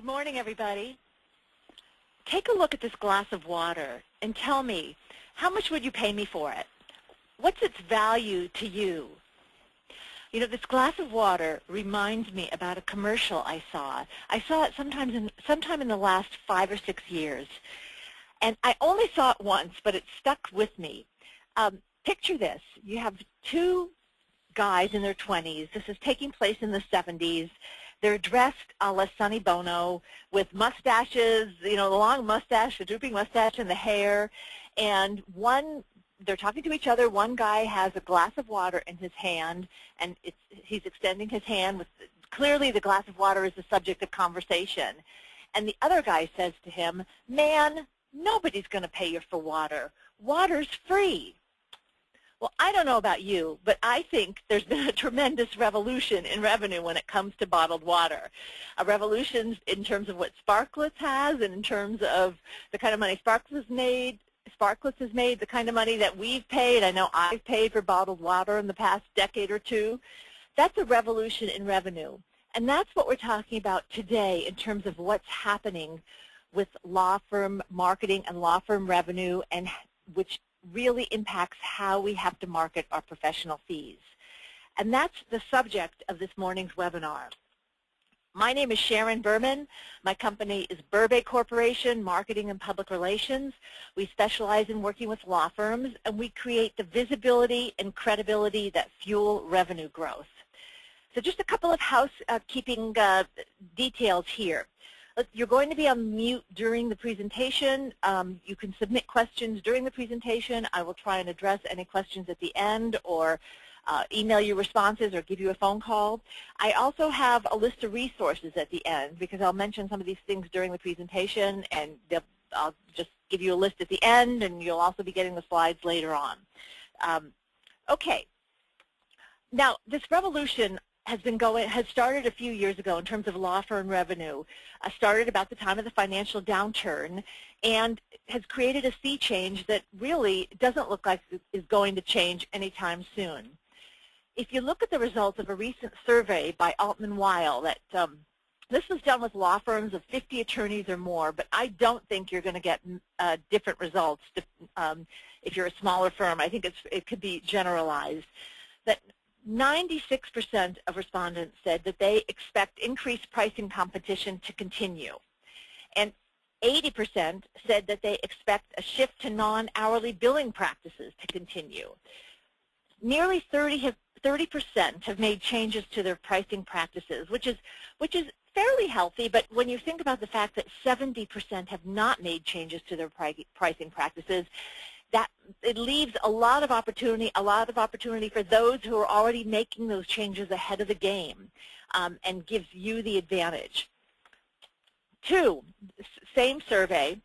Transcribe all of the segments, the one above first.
Good morning, everybody. Take a look at this glass of water and tell me, how much would you pay me for it? What's its value to you? You know, this glass of water reminds me about a commercial I saw. I saw it sometime in the last 5 or 6 years. And I only saw it once, but it stuck with me. Picture this. You have two guys in their 20s. This is taking place in the 70s. They're dressed a la Sonny Bono with mustaches, you know, the long mustache, the drooping mustache, and the hair. And they're talking to each other. One guy has a glass of water in his hand, and he's extending his hand. Clearly, the glass of water is the subject of conversation. And the other guy says to him, "Man, nobody's going to pay you for water. Water's free." Well, I don't know about you, but I think there's been a tremendous revolution in revenue when it comes to bottled water. A revolution in terms of what Sparkletts has and in terms of the kind of money Sparkletts has made, the kind of money that we've paid. I know I've paid for bottled water in the past decade or two. That's a revolution in revenue. And that's what we're talking about today in terms of what's happening with law firm marketing and law firm revenue, and which really impacts how we have to market our professional fees. And that's the subject of this morning's webinar. My name is Sharon Berman. My company is Burbay Corporation, Marketing and Public Relations. We specialize in working with law firms, and we create the visibility and credibility that fuel revenue growth. So just a couple of housekeeping details here. You're going to be on mute during the presentation. You can submit questions during the presentation. I will try and address any questions at the end, or email you responses, or give you a phone call. I also have a list of resources at the end, because I'll mention some of these things during the presentation, and I'll just give you a list at the end, and you'll also be getting the slides later on. Okay. Now, this revolution has started a few years ago in terms of law firm revenue. Started about the time of the financial downturn, and has created a sea change that really doesn't look like is going to change anytime soon. If you look at the results of a recent survey by Altman Weil, this was done with law firms of 50 attorneys or more, but I don't think you're going to get different results if you're a smaller firm. I think it could be generalized. That 96% of respondents said that they expect increased pricing competition to continue. And 80% said that they expect a shift to non-hourly billing practices to continue. Nearly 30% have made changes to their pricing practices, which is fairly healthy, but when you think about the fact that 70% have not made changes to their pricing practices, that it leaves a lot of opportunity for those who are already making those changes ahead of the game, and gives you the advantage. 2, same survey,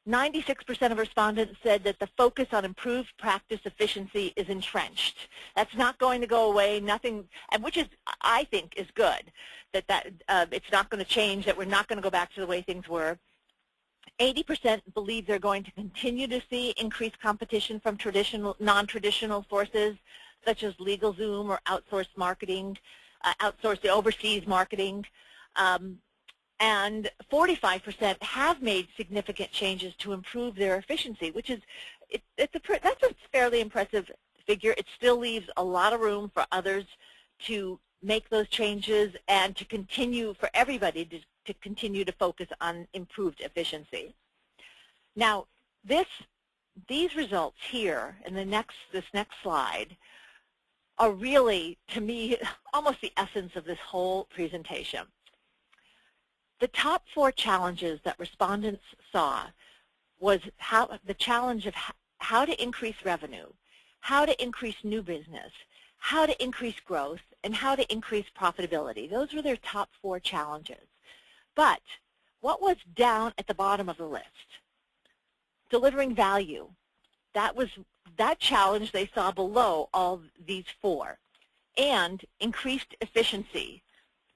96% of respondents said that the focus on improved practice efficiency is entrenched. That's not going to go away, nothing, and which is, I think, is good, that it's not going to change, that we're not going to go back to the way things were. 80% believe they're going to continue to see increased competition from non-traditional sources, such as LegalZoom or outsourced marketing, overseas marketing. And 45% have made significant changes to improve their efficiency, which is that's a fairly impressive figure. It still leaves a lot of room for others to make those changes, and to continue for everybody to continue to focus on improved efficiency. Now, these results here in this next slide are really, to me, almost the essence of this whole presentation. The top 4 challenges that respondents saw was the challenge of how to increase revenue, how to increase new business, how to increase growth, and how to increase profitability. Those were their top 4 challenges. But what was down at the bottom of the list? Delivering value. That challenge they saw below all these 4. And increased efficiency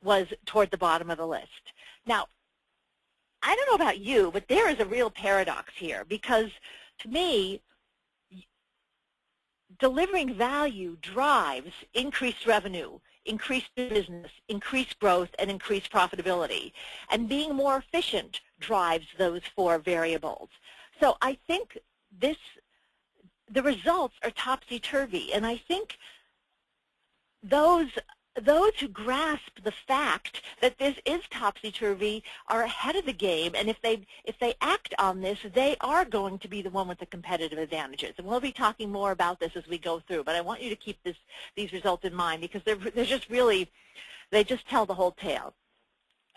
was toward the bottom of the list. Now, I don't know about you, but there is a real paradox here, because to me, delivering value drives increased revenue, increase the business, increase growth, and increase profitability. And being more efficient drives those 4 variables. So I think the results are topsy-turvy, and I think those who grasp the fact that this is topsy-turvy are ahead of the game, and if they act on this, they are going to be the one with the competitive advantages. And we'll be talking more about this as we go through, but I want you to keep these results in mind because they're just really, they just tell the whole tale.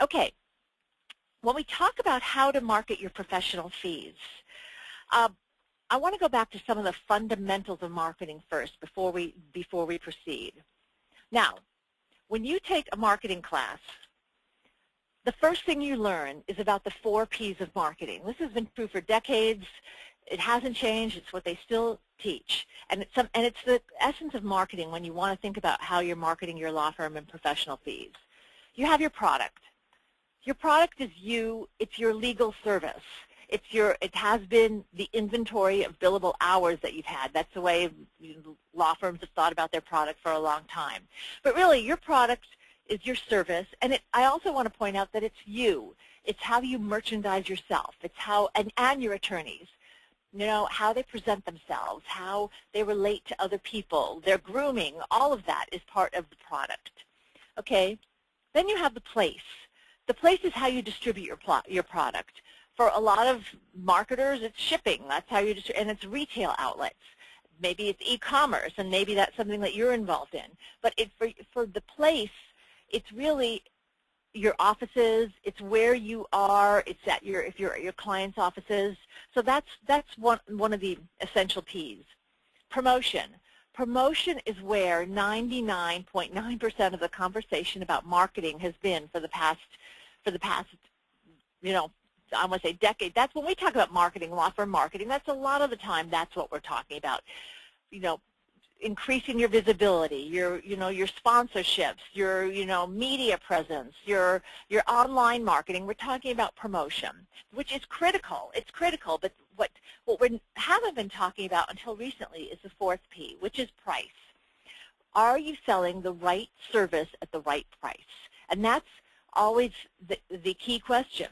Okay, when we talk about how to market your professional fees, I want to go back to some of the fundamentals of marketing first before we proceed. Now, when you take a marketing class, the first thing you learn is about the 4 Ps of marketing. This has been true for decades. It hasn't changed. It's what they still teach. And it's the essence of marketing when you want to think about how you're marketing your law firm and professional fees. You have your product. Your product is you. It's your legal service. It has been the inventory of billable hours that you've had. That's the way law firms have thought about their product for a long time. But really, your product is your service, and I also want to point out that it's you. It's how you merchandise yourself. It's how, and your attorneys, how they present themselves, how they relate to other people, their grooming, all of that is part of the product. Okay? Then you have the place. The place is how you distribute your product. For a lot of marketers, it's shipping. That's how you distribute, and it's retail outlets. Maybe it's e-commerce, and maybe that's something that you're involved in. But for the place, it's really your offices. It's where you are. It's at if you're at your clients' offices. So that's one of the essential Ps. Promotion. Promotion is where 99.9% of the conversation about marketing has been for the past, I want to say decade. That's when we talk about marketing, law firm marketing, that's a lot of the time that's what we're talking about. Increasing your visibility, your sponsorships, your media presence, your online marketing. We're talking about promotion, which is critical. It's critical, but what we haven't been talking about until recently is the 4th P, which is price. Are you selling the right service at the right price? And that's always the key question.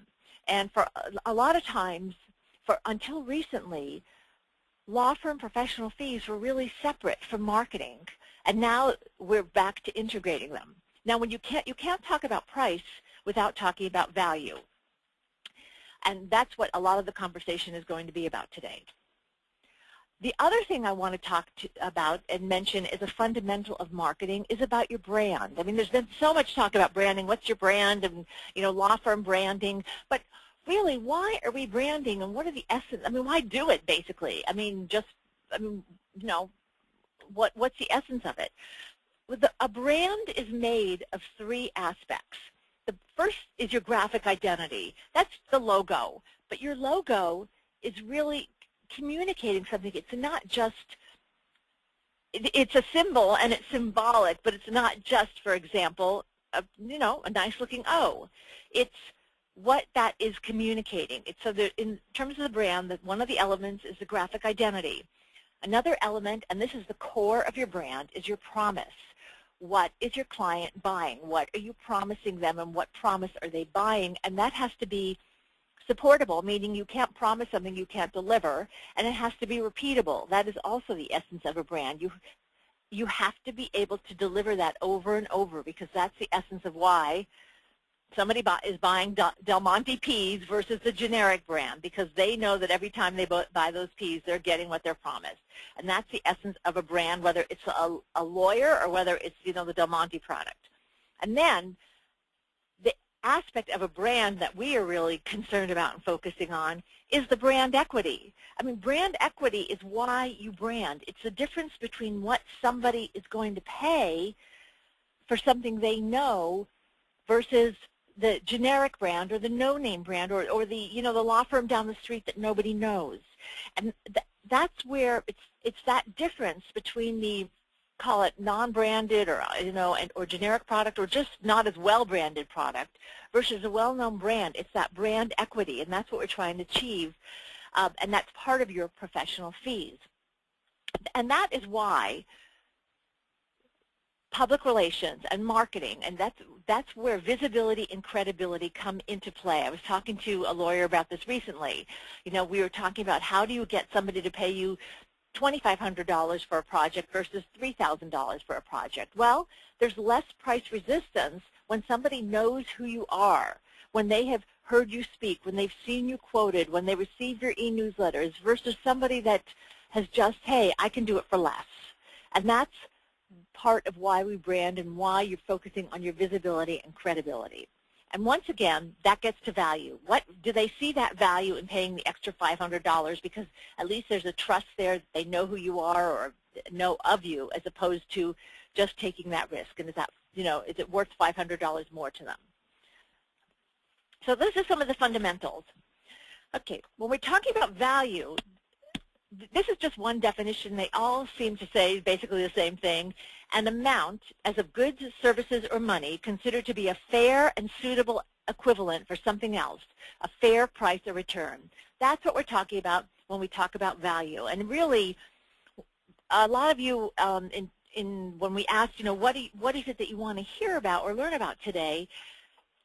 And for a lot of times, until recently, law firm professional fees were really separate from marketing, and now we're back to integrating them. Now, when you can't talk about price without talking about value, and that's what a lot of the conversation is going to be about today. The other thing I want to talk about and mention as a fundamental of marketing is about your brand. I mean, there's been so much talk about branding. What's your brand? And law firm branding. But really, why are we branding? And what are the essence? I mean, why do it? Basically, what's the essence of it? A brand is made of 3 aspects. The first is your graphic identity. That's the logo. But your logo is really communicating something. It's not just, it's a symbol and it's symbolic, but it's not just, for example, a nice looking O. It's what that is communicating. So in terms of the brand, one of the elements is the graphic identity. Another element, and this is the core of your brand, is your promise. What is your client buying? What are you promising them, and what promise are they buying? And that has to be supportable, meaning you can't promise something you can't deliver, and it has to be repeatable. That is also the essence of a brand. You have to be able to deliver that over and over, because that's the essence of why somebody is buying Del Monte peas versus the generic brand, because they know that every time they buy those peas, they're getting what they're promised. And that's the essence of a brand, whether it's a lawyer or whether it's the Del Monte product. And then the aspect of a brand that we are really concerned about and focusing on is the brand equity. I mean, brand equity is why you brand. It's the difference between what somebody is going to pay for something they know versus the generic brand or the no-name brand or the the law firm down the street that nobody knows. And that's where it's that difference between the, call it non-branded or or generic product, or just not as well-branded product versus a well-known brand. It's that brand equity, and that's what we're trying to achieve, and that's part of your professional fees. And that is why public relations and marketing, and that's where visibility and credibility come into play. I was talking to a lawyer about this recently. You know, we were talking about how do you get somebody to pay you $2,500 for a project versus $3,000 for a project. Well, there's less price resistance when somebody knows who you are, when they have heard you speak, when they've seen you quoted, when they receive your e-newsletters, versus somebody that has just, hey, I can do it for less. And that's part of why we brand and why you're focusing on your visibility and credibility. And once again, that gets to value. What do they see that value in paying the extra $500 because at least there's a trust there, they know who you are or know of you, as opposed to just taking that risk? And is that, you know, is it worth $500 more to them? So those are some of the fundamentals. Okay, when we're talking about value, this is just one definition. They all seem to say basically the same thing. An amount as of goods, services, or money considered to be a fair and suitable equivalent for something else, a fair price or return. That's what we're talking about when we talk about value. And really, a lot of you, when we asked, you know, what is it that you want to hear about or learn about today,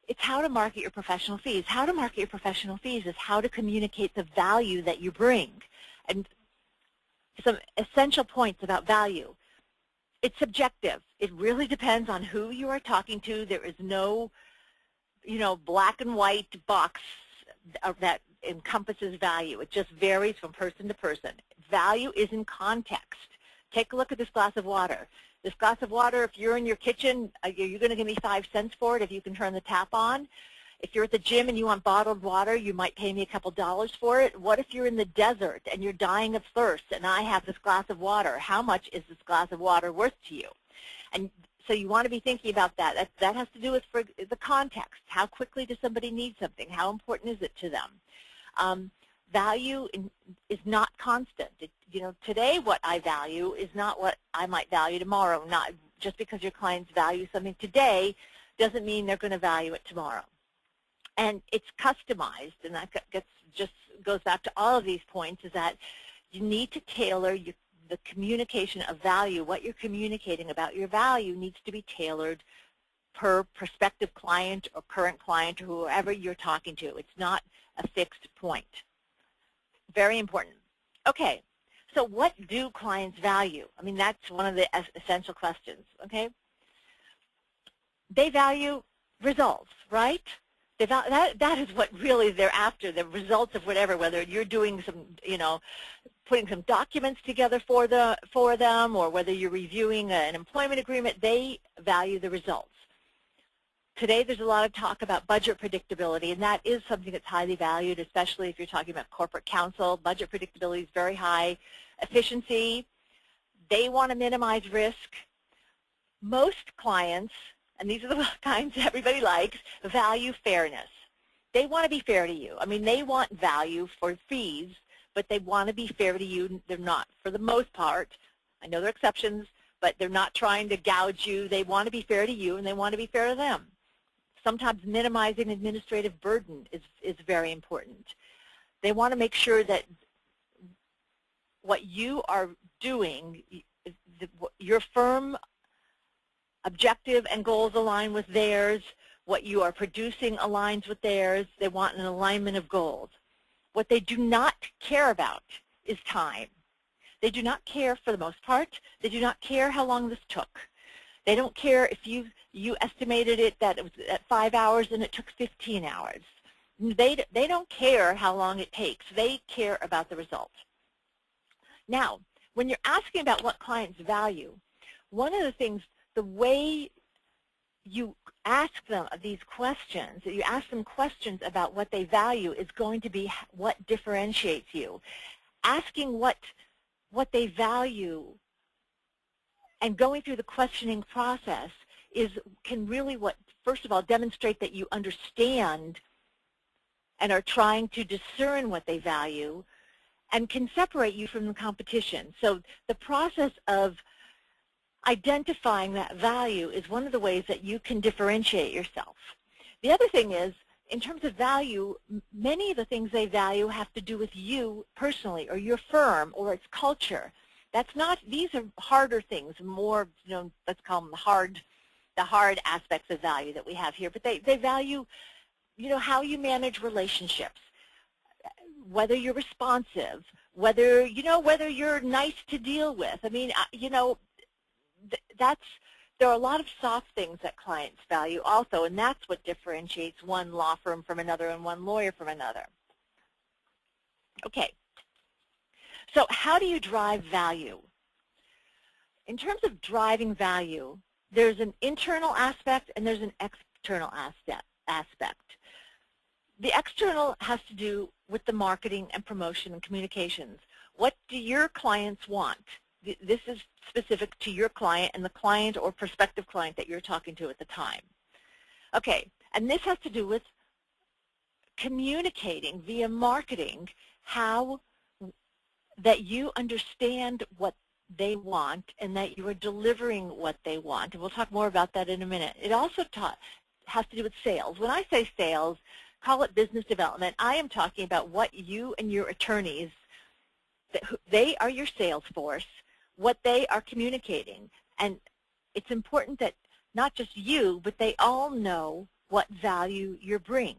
it's how to market your professional fees. How to market your professional fees is how to communicate the value that you bring. And some essential points about value. It's subjective. It really depends on who you are talking to. There is no, you know, black and white box that encompasses value. It just varies from person to person. Value is in context. Take a look at this glass of water. This glass of water, if you're in your kitchen, you're going to give me 5 cents for it if you can turn the tap on. If you're at the gym and you want bottled water, you might pay me a couple dollars for it. What if you're in the desert and you're dying of thirst and I have this glass of water? How much is this glass of water worth to you? And so you want to be thinking about that. That has to do with the context. How quickly does somebody need something? How important is it to them? Value is not constant. You know, today what I value is not what I might value tomorrow. Not just because your clients value something today doesn't mean they're going to value it tomorrow. And it's customized, and that just goes back to all of these points, is that you need to tailor the communication of value. What you're communicating about your value needs to be tailored per prospective client or current client or whoever you're talking to. It's not a fixed point. Very important. Okay, so what do clients value? I mean, that's one of the essential questions, okay? They value results, right? That is what really they're after, the results of whatever, whether you're doing some, you know, putting some documents together for them, or whether you're reviewing an employment agreement, they value the results. Today there's a lot of talk about budget predictability, and that is something that's highly valued, especially if you're talking about corporate counsel. Budget predictability is very high. Efficiency, they want to minimize risk. Most clients, and these are the kinds everybody likes, value fairness. They want to be fair to you. I mean, they want value for fees, but they want to be fair to you. They're not, for the most part. I know there are exceptions, but they're not trying to gouge you. They want to be fair to you, and they want to be fair to them. Sometimes minimizing administrative burden is very important. They want to make sure that what you are doing, your firm objective and goals align with theirs. What you are producing aligns with theirs. They want an alignment of goals. What they do not care about is time. They do not care, for the most part, they do not care how long this took. They don't care if you estimated it that it was at 5 hours and it took 15 hours. They don't care how long it takes. They care about the result. Now, when you're asking about what clients value, one of the things, the way you ask them these questions, you ask them questions about what they value, is going to be what differentiates you. Asking what they value and going through the questioning process can really, first of all, demonstrate that you understand and are trying to discern what they value, and can separate you from the competition. So the process of identifying that value is one of the ways that you can differentiate yourself. The other thing is, in terms of value, many of the things they value have to do with you personally, or your firm, or its culture. That's not, these are harder things, more, let's call them the hard aspects of value that we have here, but they value, how you manage relationships, whether you're responsive, whether you're nice to deal with. I mean, there are a lot of soft things that clients value also, and that's what differentiates one law firm from another and one lawyer from another. Okay, so how do you drive value? In terms of driving value, there's an internal aspect and there's an external aspect. The external has to do with the marketing and promotion and communications. What do your clients want? This is specific to your client and the client or prospective client that you're talking to at the time. Okay, and this has to do with communicating via marketing how that you understand what they want and that you are delivering what they want. And we'll talk more about that in a minute. It also has to do with sales. When I say sales, call it business development, I am talking about what you and your attorneys, they are your sales force, what they are communicating. And it's important that not just you, but they all know what value you bring.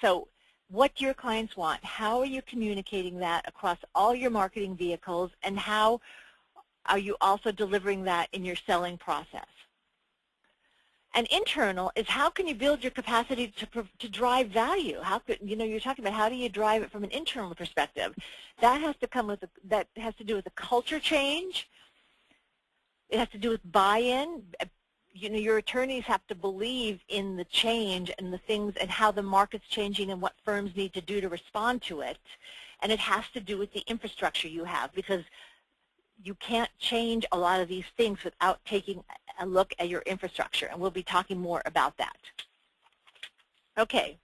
So what your clients want, how are you communicating that across all your marketing vehicles, and how are you also delivering that in your selling process? And internal is how can you build your capacity to drive value? How could, you're talking about how do you drive it from an internal perspective? That has to come with that has to do with a culture change. It has to do with buy-in. Your attorneys have to believe in the change and the things and how the market's changing and what firms need to do to respond to it. And it has to do with the infrastructure you have, because you can't change a lot of these things without taking a look at your infrastructure, and we'll be talking more about that. Okay.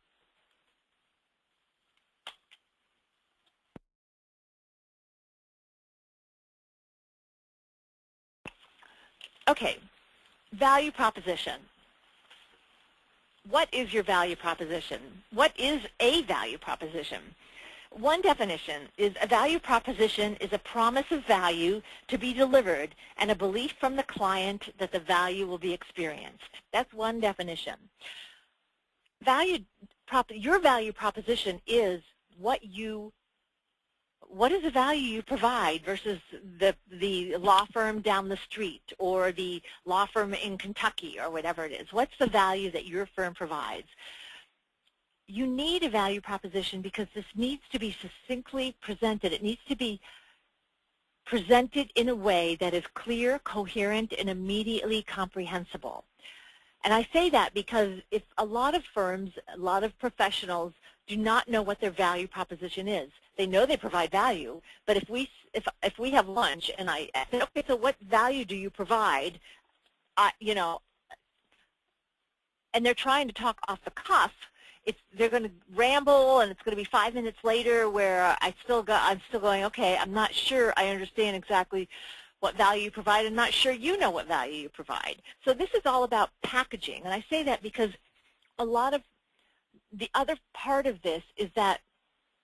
Okay, value proposition. What is your value proposition? What is a value proposition? One definition is a value proposition is a promise of value to be delivered and a belief from the client that the value will be experienced. That's one definition. Your value proposition is what is the value you provide versus the law firm down the street or the law firm in Kentucky or whatever it is. What's the value that your firm provides? You need a value proposition because this needs to be succinctly presented. It needs to be presented in a way that is clear, coherent, and immediately comprehensible. And I say that because if a lot of firms, a lot of professionals do not know what their value proposition is. They know they provide value, but if we have lunch and I say, okay, so what value do you provide? And they're trying to talk off the cuff, they're going to ramble, and it's going to be 5 minutes later where I'm still going, okay, I'm not sure I understand exactly what value you provide. I'm not sure you know what value you provide. So this is all about packaging, and I say that because a lot of the other part of this is that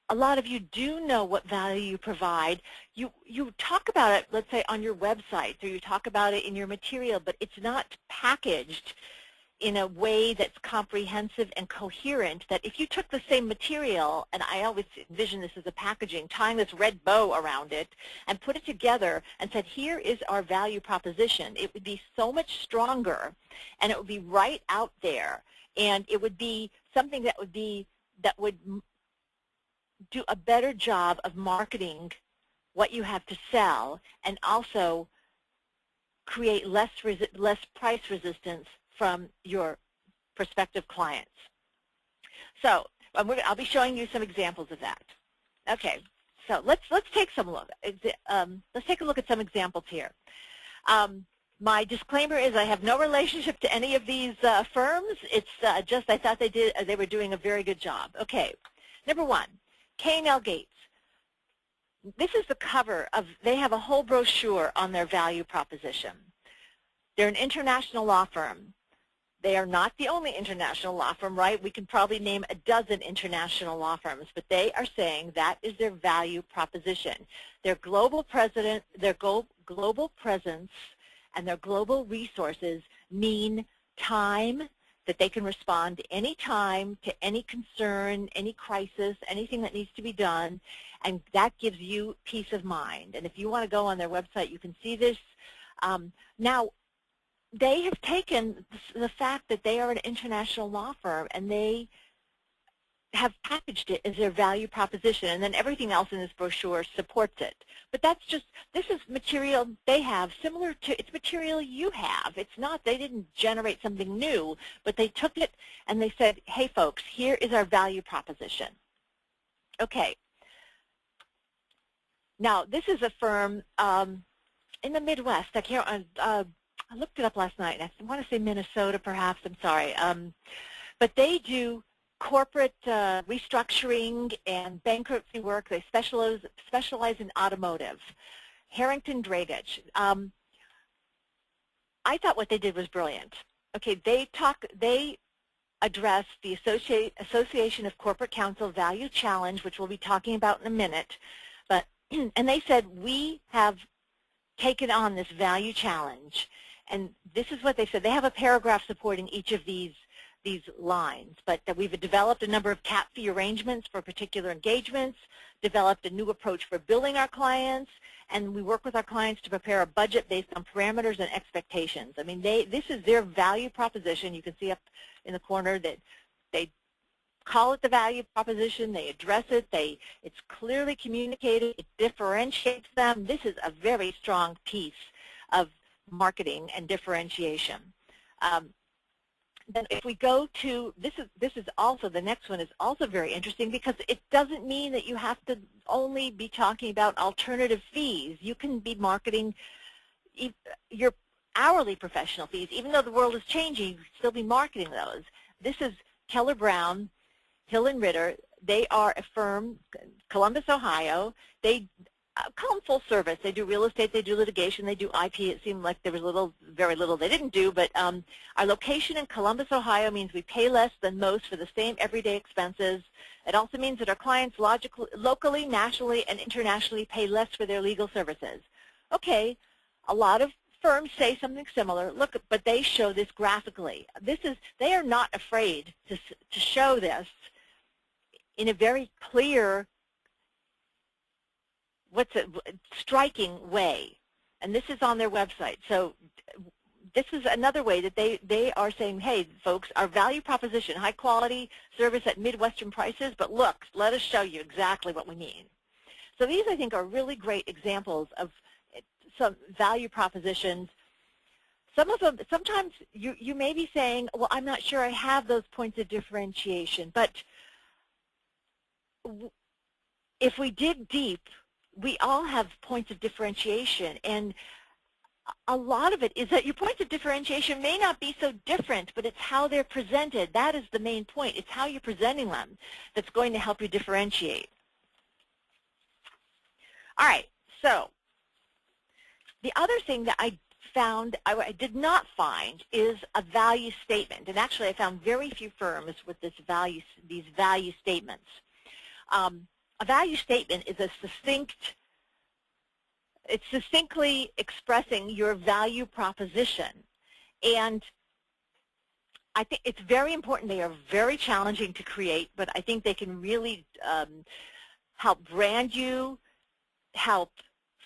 a lot of you do know what value you provide. You talk about it, let's say, on your website, or you talk about it in your material, but it's not packaged in a way that's comprehensive and coherent, that if you took the same material, and I always envision this as a packaging, tying this red bow around it and put it together and said, here is our value proposition, it would be so much stronger, and it would be right out there, and it would be something that would do a better job of marketing what you have to sell, and also create less price resistance from your prospective clients. So I'll be showing you some examples of that. Okay, so let's take some look. Let's take a look at some examples here. My disclaimer is I have no relationship to any of these firms. It's just I thought they were doing a very good job. Okay, number one, K&L Gates. This is the cover of. They have a whole brochure on their value proposition. They're an international law firm. They are not the only international law firm, right? We can probably name a dozen international law firms, but they are saying that is their value proposition. Their global presence and their global resources mean time, that they can respond any time to any concern, any crisis, anything that needs to be done, and that gives you peace of mind. And if you want to go on their website, you can see this. Now, they have taken the fact that they are an international law firm and they have packaged it as their value proposition, and then everything else in this brochure supports it. But that's just, this is material they have similar to, it's material you have. It's not, they didn't generate something new, but they took it and they said, hey folks, here is our value proposition. Okay. Now, this is a firm in the Midwest. I looked it up last night, and I want to say Minnesota perhaps, I'm sorry. But they do corporate restructuring and bankruptcy work. They specialize in automotive. Harrington Drainage. I thought what they did was brilliant. Okay, they address the Association of Corporate Counsel Value Challenge, which we'll be talking about in a minute. But and they said, we have taken on this value challenge. And this is what they said. They have a paragraph supporting each of these lines, but that we've developed a number of cap fee arrangements for particular engagements, developed a new approach for billing our clients, and we work with our clients to prepare a budget based on parameters and expectations. I mean, this is their value proposition. You can see up in the corner that they call it the value proposition, they address it, it's clearly communicated, it differentiates them. This is a very strong piece of marketing and differentiation. Then if we go to, this is also, the next one is also very interesting because it doesn't mean that you have to only be talking about alternative fees. You can be marketing your hourly professional fees. Even though the world is changing, you can still be marketing those. This is Keller Brown, Hill & Ritter. They are a firm, Columbus, Ohio. They call them full service. They do real estate, they do litigation, they do IP. It seemed like there was very little they didn't do, but our location in Columbus, Ohio means we pay less than most for the same everyday expenses. It also means that our clients locally, nationally, and internationally pay less for their legal services. Okay, a lot of firms say something similar. Look, but they show this graphically. They are not afraid to show this in a very clear, striking way, and this is on their website. So this is another way that they are saying, hey folks, our value proposition, high quality service at Midwestern prices, but look, let us show you exactly what we mean. So these, I think, are really great examples of some value propositions. Some of them, sometimes you may be saying, well, I'm not sure I have those points of differentiation, but if we dig deep, we all have points of differentiation, and a lot of it is that your points of differentiation may not be so different, but it's how they're presented. That is the main point. It's how you're presenting them that's going to help you differentiate. All right, so the other thing that I found, I did not find, is a value statement. And actually, I found very few firms with these value statements. A value statement is it's succinctly expressing your value proposition. And I think it's very important. They are very challenging to create, but I think they can really help brand you, help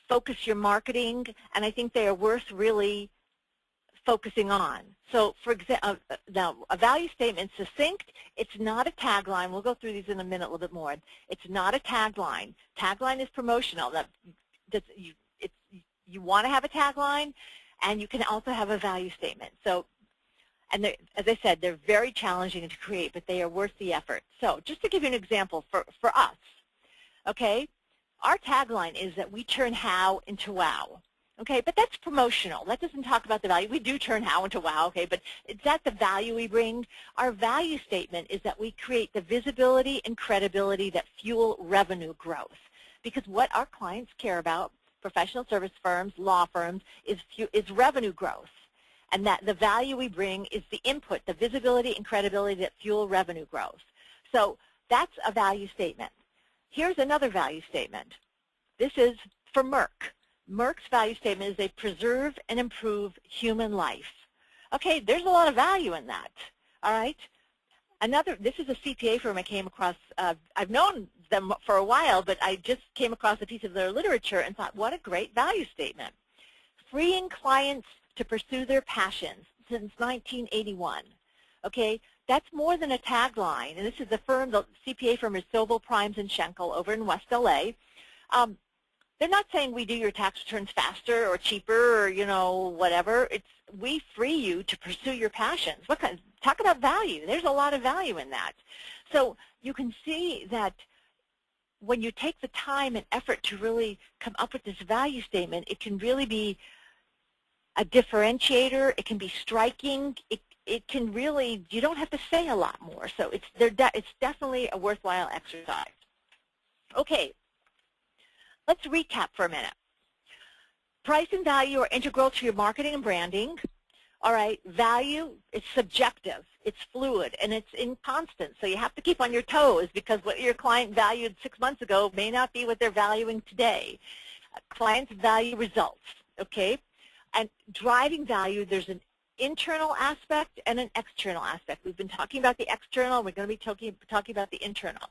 focus your marketing, and I think they are worth really focusing on. So, for example, now a value statement, succinct. It's not a tagline. We'll go through these in a minute, a little bit more. It's not a tagline. Tagline is promotional. You want to have a tagline, and you can also have a value statement. So, and as I said, they're very challenging to create, but they are worth the effort. So, just to give you an example for us, okay, our tagline is that we turn how into wow. Okay, but that's promotional. That doesn't talk about the value. We do turn how into wow, okay, but is that the value we bring? Our value statement is that we create the visibility and credibility that fuel revenue growth. Because what our clients care about, professional service firms, law firms, is revenue growth. and that the value we bring is the input, the visibility and credibility that fuel revenue growth. So that's a value statement. Here's another value statement. This is for Merck. Merck's value statement is they preserve and improve human life. Okay, there's a lot of value in that, all right? This is a CPA firm I came across. I've known them for a while, but I just came across a piece of their literature and thought, what a great value statement. Freeing clients to pursue their passions since 1981. Okay, that's more than a tagline. And this is the firm, the CPA firm is Sobel, Primes, and Schenkel over in West LA. They're not saying we do your tax returns faster or cheaper or, you know, whatever. It's we free you to pursue your passions. Talk about value. There's a lot of value in that. So you can see that when you take the time and effort to really come up with this value statement, it can really be a differentiator. It can be striking. It can really, you don't have to say a lot more. So it's definitely a worthwhile exercise. Okay, let's recap for a minute. Price and value are integral to your marketing and branding. All right, value is subjective, it's fluid, and it's inconstant. So you have to keep on your toes because what your client valued 6 months ago may not be what they're valuing today. Clients value results, okay? And driving value, there's an internal aspect and an external aspect. We've been talking about the external. We're going to be talking about the internal.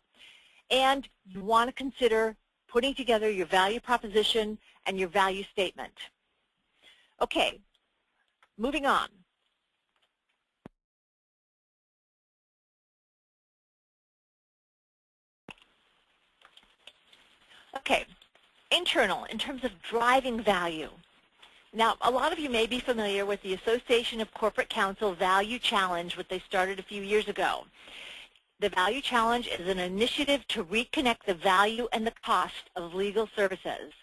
And you want to consider putting together your value proposition and your value statement. Okay, moving on. Okay, internal, in terms of driving value. Now, a lot of you may be familiar with the Association of Corporate Counsel Value Challenge, which they started a few years ago. The Value Challenge is an initiative to reconnect the value and the cost of legal services.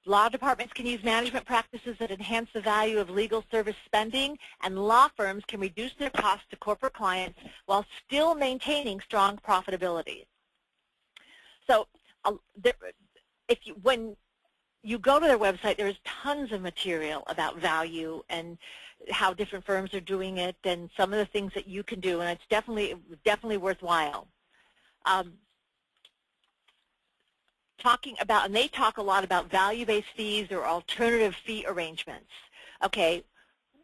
Law departments can use management practices that enhance the value of legal service spending, and law firms can reduce their costs to corporate clients while still maintaining strong profitability. So when you go to their website, there's tons of material about value and how different firms are doing it and some of the things that you can do, and it's definitely worthwhile. And they talk a lot about value-based fees or alternative fee arrangements. Okay,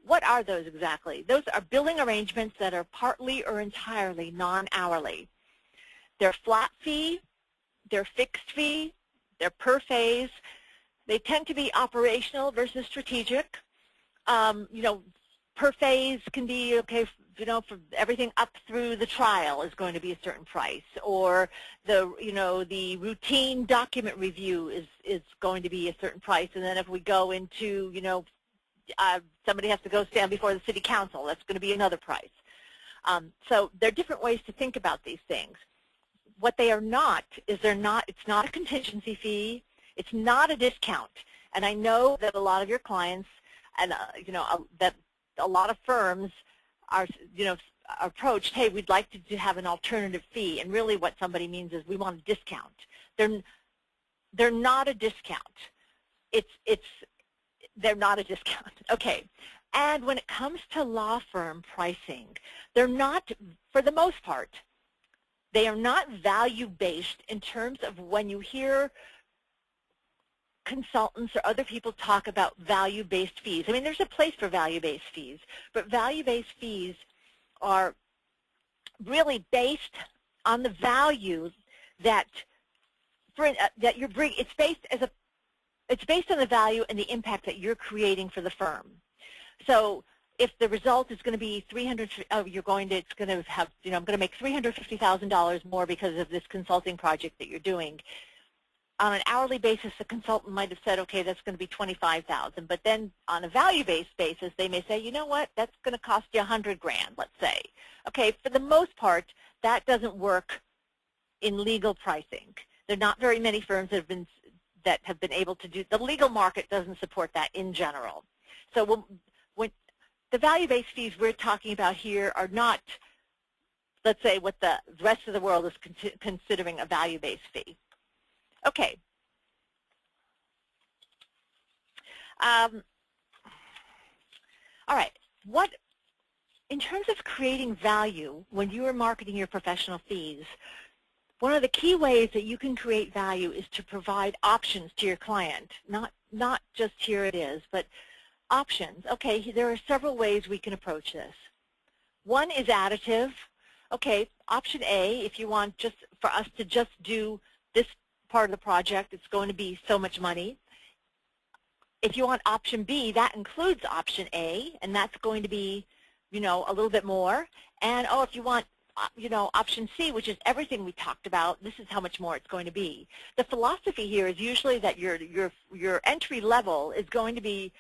what are those exactly? Those are billing arrangements that are partly or entirely non-hourly. They're flat fee, they're fixed fee, they're per phase. They tend to be operational versus strategic. You know, per phase can be, okay, you know, for everything up through the trial is going to be a certain price, or the routine document review is going to be a certain price, and then if we go into, somebody has to go stand before the city council, that's going to be another price. So there are different ways to think about these things. What they are not is it's not a contingency fee, it's not a discount, and I know that a lot of your clients and that a lot of firms are approached, hey, we'd like to have an alternative fee, and really what somebody means is we want a discount. They're not a discount. They're not a discount. Okay, and when it comes to law firm pricing, they're not, for the most part, they are not value-based in terms of when you hear consultants or other people talk about value-based fees. I mean, there's a place for value-based fees, but value-based fees are really based on the value that you're bringing. It's based on the value and the impact that you're creating for the firm. So if the result is going to be I'm going to make $350,000 more because of this consulting project that you're doing. On an hourly basis, the consultant might have said, okay, that's going to be $25,000. But then on a value-based basis, they may say, you know what, that's going to cost you $100,000, let's say. Okay, for the most part, that doesn't work in legal pricing. There are not very many firms that have been able to do. The legal market doesn't support that in general. So when the value-based fees we're talking about here are not, let's say, what the rest of the world is considering a value-based fee. Okay. All right, in terms of creating value when you are marketing your professional fees, one of the key ways that you can create value is to provide options to your client, not just here it is, but options. Okay, there are several ways we can approach this. One is additive. Okay, option A, if you want just for us to just do this part of the project, it's going to be so much money. If you want option B, that includes option A, and that's going to be, a little bit more. And if you want, option C, which is everything we talked about, this is how much more it's going to be. The philosophy here is usually that your entry level is going to be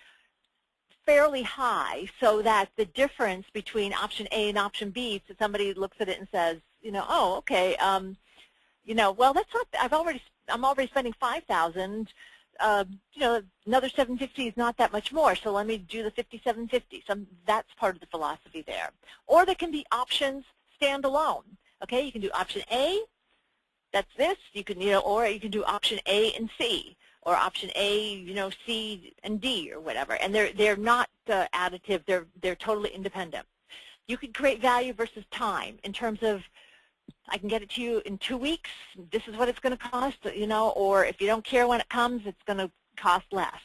fairly high, so that the difference between option A and option B, so somebody looks at it and says, oh, okay, well, that's not. I'm already spending $5,000. Another $750 is not that much more, so let me do the $5,750. That's part of the philosophy there. Or there can be options standalone. Okay, you can do option A. That's this. You can, or you can do option A and C, or option A, C and D, or whatever. And they're not additive. They're totally independent. You can create value versus time in terms of, I can get it to you in 2 weeks. This is what it's going to cost, or if you don't care when it comes, it's going to cost less.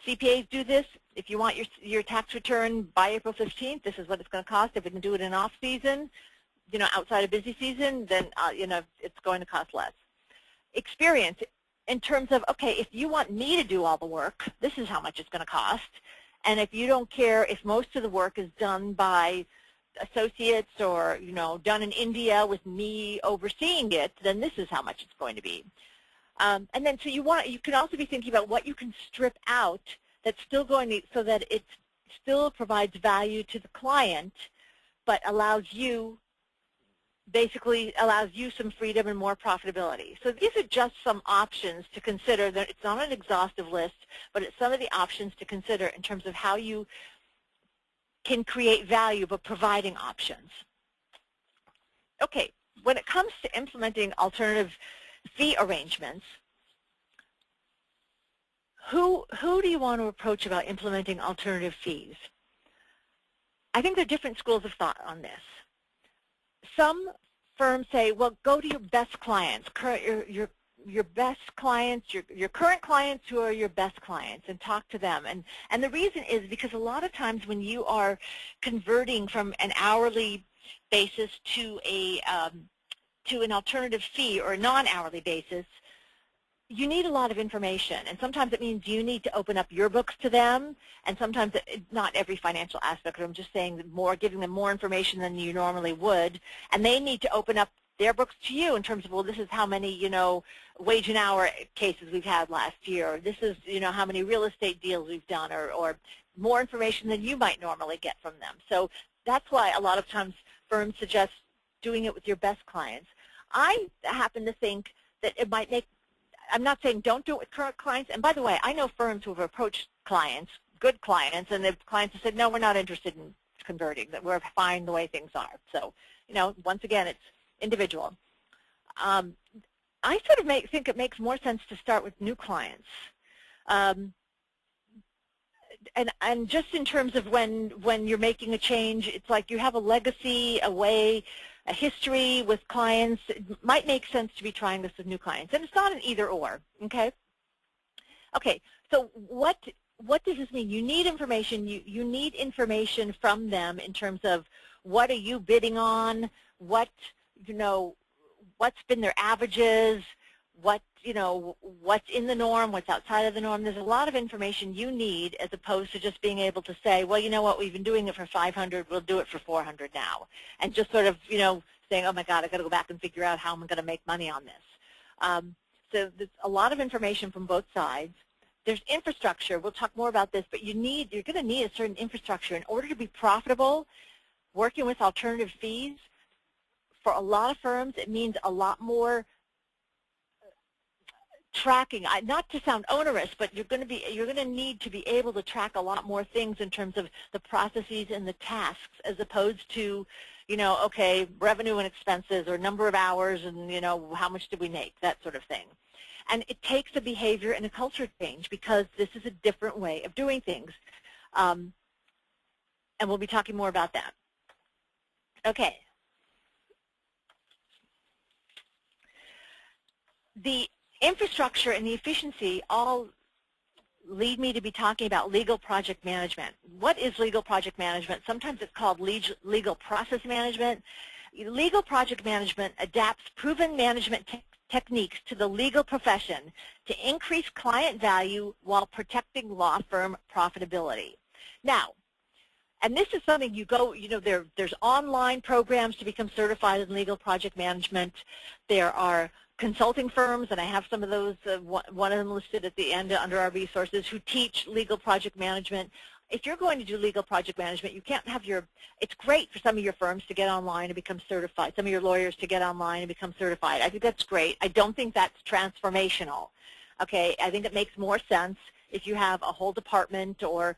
CPAs do this. If you want your tax return by April 15th, this is what it's going to cost. If we can do it in off season, outside of busy season, then it's going to cost less. Experience in terms of, okay, if you want me to do all the work, this is how much it's going to cost. And if you don't care if most of the work is done by associates or, done in India with me overseeing it, then this is how much it's going to be. And then so you can also be thinking about what you can strip out that's still going to, so that it still provides value to the client, but basically allows you some freedom and more profitability. So these are just some options to consider. It's not an exhaustive list, but it's some of the options to consider in terms of how you can create value by providing options. Okay, when it comes to implementing alternative fee arrangements, who do you want to approach about implementing alternative fees? I think there are different schools of thought on this. Some firms say, well, go to your best clients, your best clients, your current clients who are your best clients, and talk to them. And the reason is because a lot of times when you are converting from an hourly basis to an alternative fee or a non-hourly basis, you need a lot of information, and sometimes it means you need to open up your books to them, and sometimes not every financial aspect, I'm just saying giving them more information than you normally would, and they need to open up their books to you in terms of, well, this is how many, wage and hour cases we've had last year, or this is, how many real estate deals we've done, or more information than you might normally get from them. So that's why a lot of times firms suggest doing it with your best clients. I happen to think that it might make, I'm not saying don't do it with current clients, and by the way, I know firms who have approached clients, good clients, and the clients have said, no, we're not interested in converting, that we're fine the way things are. So, once again, it's individual. I sort of think it makes more sense to start with new clients. And just in terms of when you're making a change, it's like you have a legacy, a history with clients. It might make sense to be trying this with new clients. And it's not an either or, okay? Okay, so what does this mean? You need information. You need information from them in terms of what are you bidding on, what's been their averages, what's in the norm, what's outside of the norm. There's a lot of information you need as opposed to just being able to say, well, you know what, we've been doing it for 500, we'll do it for 400 now. And just sort of, saying, oh my God, I've got to go back and figure out how I'm going to make money on this. So there's a lot of information from both sides. There's infrastructure. We'll talk more about this, but you're going to need a certain infrastructure in order to be profitable. Working with alternative fees, for a lot of firms, it means a lot more tracking. Not to sound onerous, but you're going to need to be able to track a lot more things in terms of the processes and the tasks, as opposed to, okay, revenue and expenses, or number of hours, and how much did we make, that sort of thing. And it takes a behavior and a culture change, because this is a different way of doing things. and we'll be talking more about that. Okay. The infrastructure and the efficiency all lead me to be talking about legal project management. What is legal project management? Sometimes it's called legal process management. Legal project management adapts proven management techniques to the legal profession to increase client value while protecting law firm profitability. Now, and this is something there's online programs to become certified in legal project management. There are consulting firms, and I have some of those, one of them listed at the end under our resources, who teach legal project management. If you're going to do legal project management, you can't have it's great for some of your firms to get online and become certified, some of your lawyers to get online and become certified. I think that's great. I don't think that's transformational. Okay, I think it makes more sense if you have a whole department or,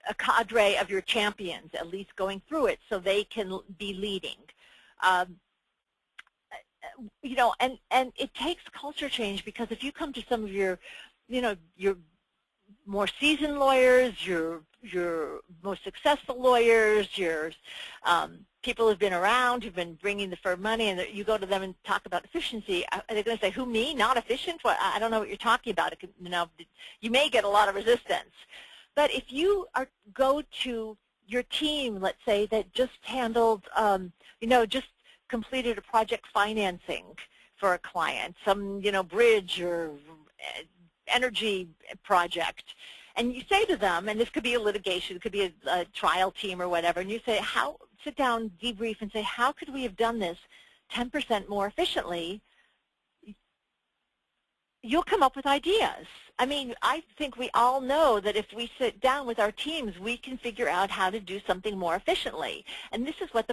a cadre of your champions at least going through it so they can be leading. And it takes culture change, because if you come to some of your more seasoned lawyers, your most successful lawyers, your people who've been around, who've been bringing the firm money, and you go to them and talk about efficiency, they're going to say, who, me? Not efficient? Well, I don't know what you're talking about. You may get a lot of resistance. But if you go to your team, let's say, that just handled, just completed a project financing for a client, some, bridge or energy project, and you say to them, and this could be a litigation, it could be a trial team or whatever, and you say, sit down, debrief, and say, how could we have done this 10% more efficiently? You'll come up with ideas. I mean, I think we all know that if we sit down with our teams, we can figure out how to do something more efficiently. And this is what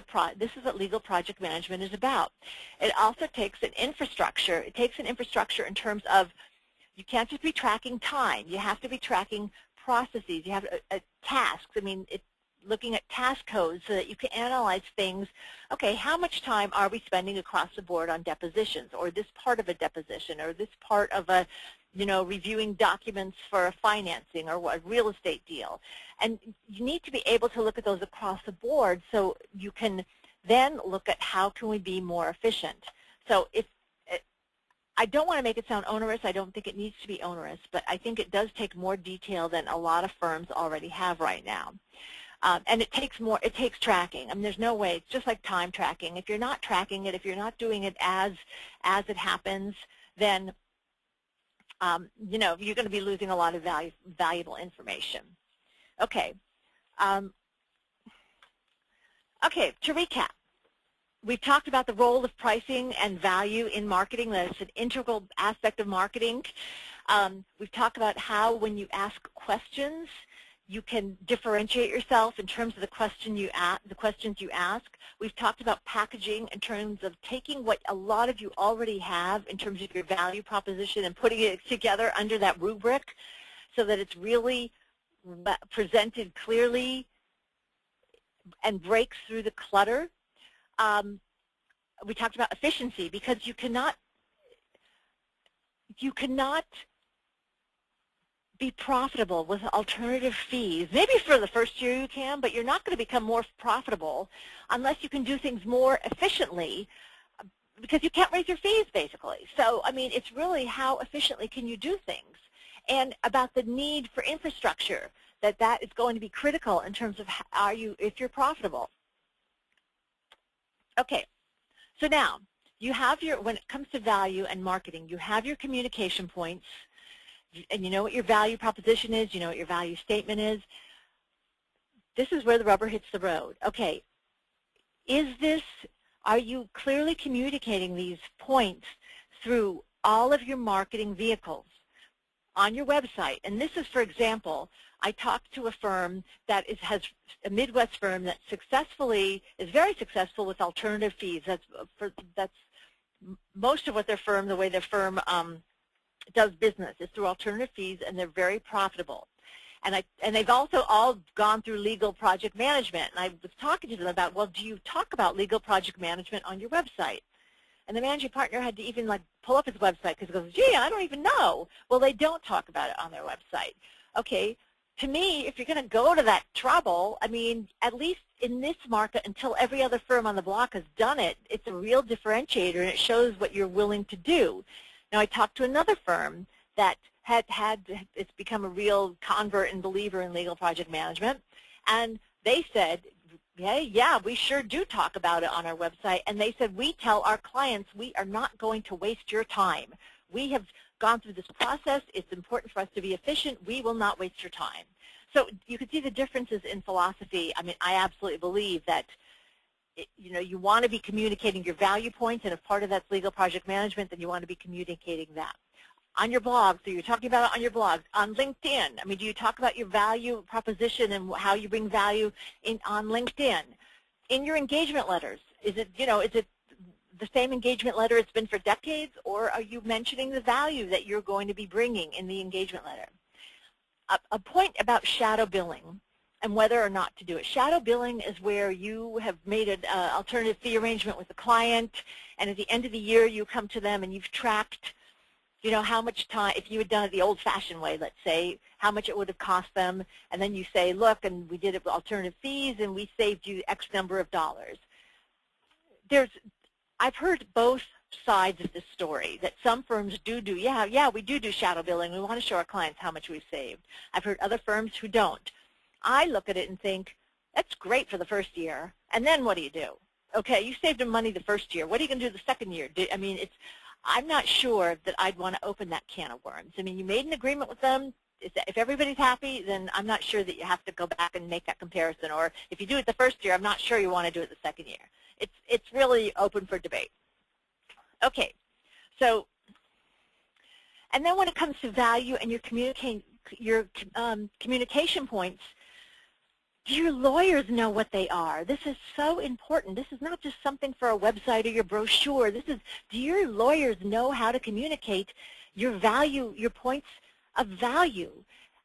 legal project management is about. It also takes an infrastructure. It takes an infrastructure in terms of, you can't just be tracking time. You have to be tracking processes. You have tasks. I mean, looking at task codes so that you can analyze things. Okay, how much time are we spending across the board on depositions, or this part of a deposition, or this part of a, reviewing documents for a financing or a real estate deal. And you need to be able to look at those across the board so you can then look at how can we be more efficient. So I don't want to make it sound onerous. I don't think it needs to be onerous, but I think it does take more detail than a lot of firms already have right now. And it takes tracking. I mean, there's no way. It's just like time tracking. If you're not tracking it, if you're not doing it as it happens, then you're going to be losing a lot of valuable information. Okay. Okay, to recap, we've talked about the role of pricing and value in marketing. That's an integral aspect of marketing. We've talked about how, when you ask questions, you can differentiate yourself in terms of the questions you ask. We've talked about packaging in terms of taking what a lot of you already have in terms of your value proposition and putting it together under that rubric so that it's really presented clearly and breaks through the clutter. We talked about efficiency, because you cannot be profitable with alternative fees. Maybe for the first year you can, but you're not going to become more profitable unless you can do things more efficiently, because you can't raise your fees, basically. So, I mean, it's really how efficiently can you do things, and about the need for infrastructure, that is going to be critical in terms of if you're profitable. Okay, so now you have when it comes to value and marketing, you have your communication points, and you know what your value proposition is, you know what your value statement is. This is where the rubber hits the road. Okay, are you clearly communicating these points through all of your marketing vehicles on your website? And this is, for example, I talked to a firm that has a Midwest firm that is very successful with alternative fees. That's most of what the way their firm does business is through alternative fees, and they're very profitable. And they've also all gone through legal project management. And I was talking to them about, well, do you talk about legal project management on your website? And the managing partner had to even pull up his website, because he goes, gee, I don't even know. Well, they don't talk about it on their website. Okay, to me, if you're going to go to that trouble, I mean, at least in this market, until every other firm on the block has done it, it's a real differentiator, and it shows what you're willing to do. Now, I talked to another firm that it's become a real convert and believer in legal project management, and they said, yeah, we sure do talk about it on our website, and they said, we tell our clients we are not going to waste your time. We have gone through this process. It's important for us to be efficient. We will not waste your time. So you can see the differences in philosophy. I mean, I absolutely believe that you want to be communicating your value points, and if part of that's legal project management, then you want to be communicating that. On your blog, so you're talking about it on your blog. On LinkedIn, I mean, do you talk about your value proposition and how you bring value on LinkedIn? In your engagement letters, is it the same engagement letter it's been for decades, or are you mentioning the value that you're going to be bringing in the engagement letter? A point about shadow billing and whether or not to do it. Shadow billing is where you have made an alternative fee arrangement with the client, and at the end of the year you come to them and you've tracked how much time, if you had done it the old-fashioned way, let's say, how much it would have cost them, and then you say, look, and we did it with alternative fees, and we saved you X number of dollars. I've heard both sides of this story, that some firms do, yeah, we do shadow billing. We want to show our clients how much we've saved. I've heard other firms who don't. I look at it and think, that's great for the first year, and then what do you do? Okay, you saved them money the first year. What are you going to do the second year? I mean, I'm not sure that I'd want to open that can of worms. I mean, you made an agreement with them. If everybody's happy, then I'm not sure that you have to go back and make that comparison. Or if you do it the first year, I'm not sure you want to do it the second year. It's really open for debate. Okay, so, and then when it comes to value and your communication points, do your lawyers know what they are? This is so important. This is not just something for a website or your brochure. Do your lawyers know how to communicate your value, your points of value?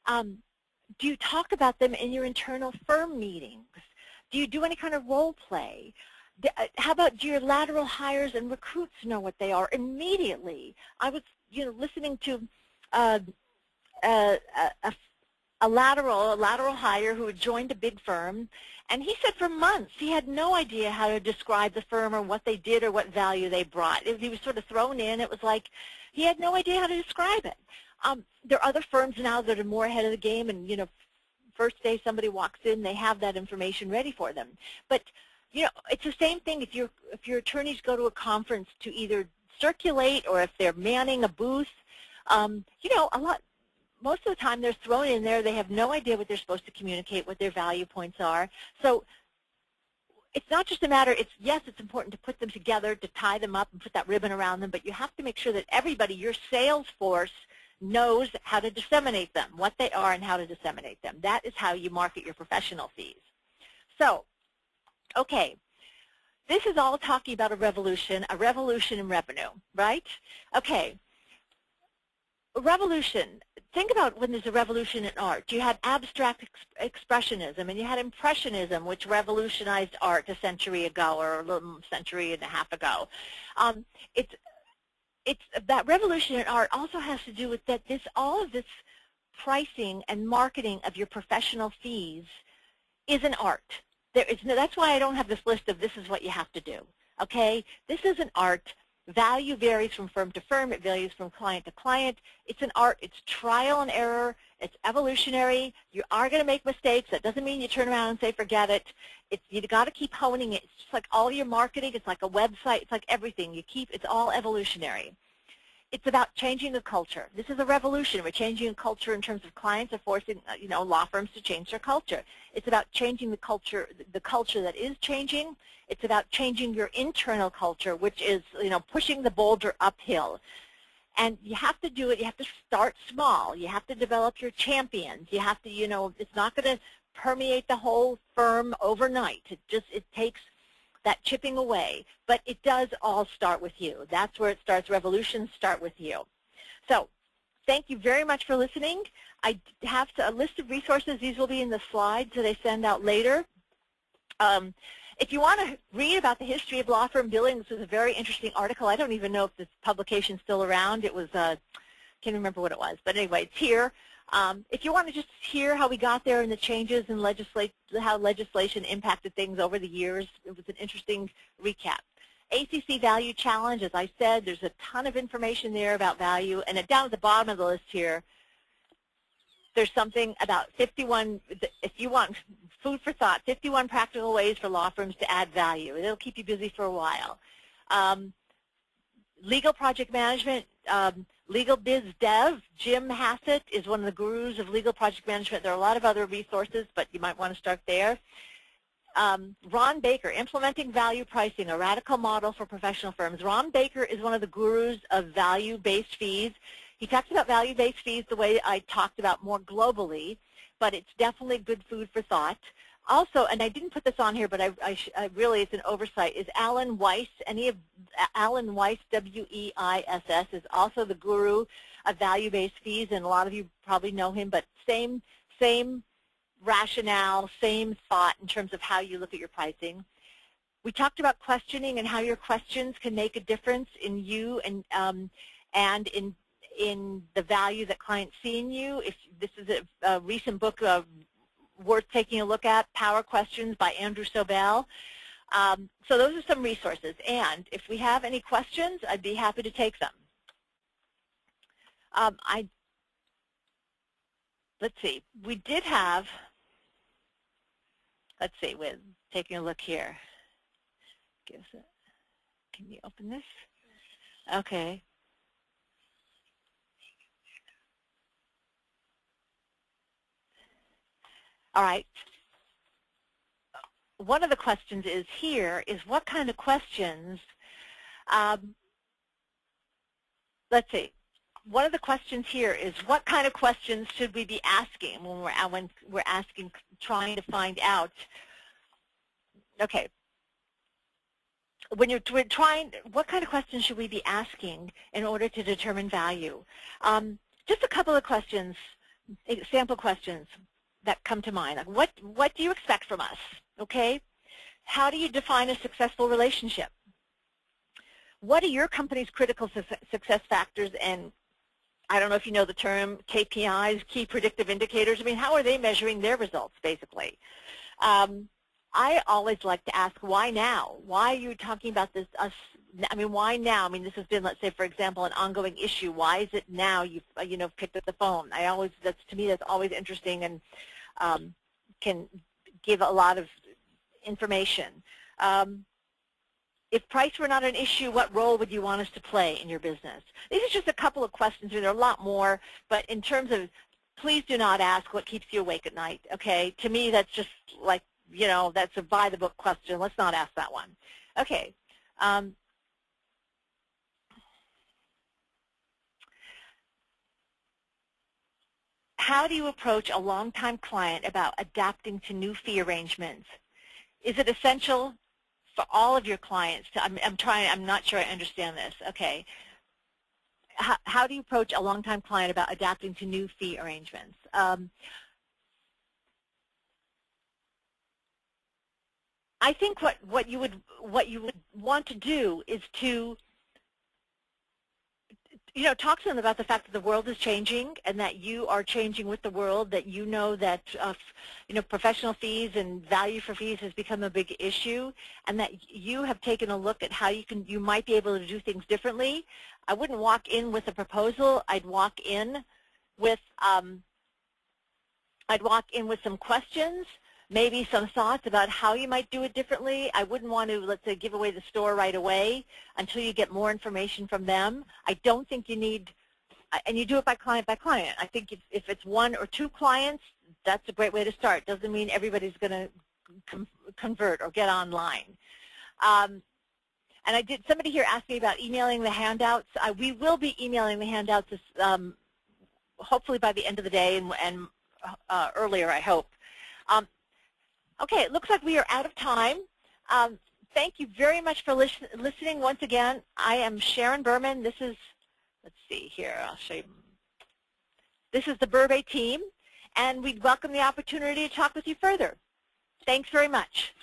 Do you talk about them in your internal firm meetings? Do you do any kind of role play? How about, do your lateral hires and recruits know what they are immediately? I was listening to a lateral hire who had joined a big firm, and he said for months he had no idea how to describe the firm or what they did or what value they brought. He was sort of thrown in. It was like he had no idea how to describe it. There are other firms now that are more ahead of the game, and first day somebody walks in, they have that information ready for them. But it's the same thing if your attorneys go to a conference to either circulate or if they're manning a booth. Most of the time they're thrown in there. They have no idea what they're supposed to communicate, what their value points are. So it's not just a matter, yes, it's important to put them together, to tie them up and put that ribbon around them, but you have to make sure that everybody, your sales force, knows how to disseminate them, what they are and how to disseminate them. That is how you market your professional fees. So, okay, this is all talking about a revolution in revenue, right? Okay. Revolution. Think about when there's a revolution in art. You had abstract expressionism, and you had impressionism, which revolutionized art a century ago or a little century and a half ago. It's that revolution in art also has to do with that all of this pricing and marketing of your professional fees is an art. That's why I don't have this list of this is what you have to do. Okay, this is an art. Value varies from firm to firm. It varies from client to client. It's an art. It's trial and error. It's evolutionary. You are going to make mistakes. That doesn't mean you turn around and say forget it. You got to keep honing it. It's just like all your marketing. It's like a website. It's like everything. It's all evolutionary. It's about changing the culture. This is a revolution. We're changing a culture in terms of clients are forcing law firms to change their culture. It's about changing the culture that is changing. It's about changing your internal culture, which is pushing the boulder uphill. And you have to do it. You have to start small. You have to develop your champions. You have to, it's not going to permeate the whole firm overnight. It takes that chipping away, but it does all start with you. That's where it starts. Revolutions start with you. So thank you very much for listening. I have a list of resources. These will be in the slides that I send out later. If you want to read about the history of law firm billing, this was a very interesting article. I don't even know if this publication is still around. It was, can't remember what it was, but anyway, it's here. If you want to just hear how we got there and the changes in how legislation impacted things over the years, it was an interesting recap. ACC Value Challenge, as I said, there's a ton of information there about value. And down at the bottom of the list here, there's something about 51, if you want food for thought, 51 practical ways for law firms to add value. It'll keep you busy for a while. Legal project management, Legal Biz Dev, Jim Hassett is one of the gurus of legal project management. There are a lot of other resources, but you might want to start there. Ron Baker, Implementing Value Pricing, a Radical Model for Professional Firms. Ron Baker is one of the gurus of value-based fees. He talks about value-based fees the way I talked about more globally, but it's definitely good food for thought. Also, and I didn't put this on here, but I really, it's an oversight, is Alan Weiss. Alan Weiss, W-E-I-S-S, is also the guru of value-based fees, and a lot of you probably know him, but same rationale, same thought in terms of how you look at your pricing. We talked about questioning and how your questions can make a difference in you and in the value that clients see in you. If this is a recent book worth taking a look at, Power Questions by Andrew Sobel. So those are some resources. And if we have any questions, I'd be happy to take them. Let's see. We did have, let's see, we're taking a look here. Can you open this? Okay. All right. One of the questions is what kind of questions, let's see. One of the questions here is what kind of questions should we be asking when we're asking, trying to find out, okay, when we're trying, what kind of questions should we be asking in order to determine value? Just a couple of questions, sample questions that come to mind. Like what do you expect from us, okay? How do you define a successful relationship? What are your company's critical success factors, and I don't know if you know the term KPIs, key predictive indicators. I mean, how are they measuring their results, basically? I always like to ask, why now? Why are you talking about this? I mean, why now? I mean, this has been, let's say, for example, an ongoing issue. Why is it now you've picked up the phone? To me, that's always interesting and can give a lot of information. If price were not an issue, what role would you want us to play in your business? These are just a couple of questions. There are a lot more, but in terms of, please do not ask what keeps you awake at night, okay? To me, that's just like, you know, that's a by-the-book question. Let's not ask that one. Okay. How do you approach a longtime client about adapting to new fee arrangements? Is it essential for all of your clients to, I'm not sure I understand this. Okay. How do you approach a longtime client about adapting to new fee arrangements? I think what you would want to do is to, you know, talk to them about the fact that the world is changing and that you are changing with the world, that you know that you know, professional fees and value for fees has become a big issue, and that you have taken a look at how you might be able to do things differently. I wouldn't walk in with a proposal. I'd walk in with some questions, maybe some thoughts about how you might do it differently. I wouldn't want to, let's say, give away the store right away until you get more information from them. I don't think you need, and you do it by client by client. I think if it's one or two clients, that's a great way to start. Doesn't mean everybody's going to convert or get online. And somebody here asked me about emailing the handouts. We will be emailing the handouts hopefully by the end of the day and earlier, I hope. Okay, it looks like we are out of time. Thank you very much for listening once again. I am Sharon Berman. This is, let's see here, I'll show you. This is the Burbay team, and we'd welcome the opportunity to talk with you further. Thanks very much.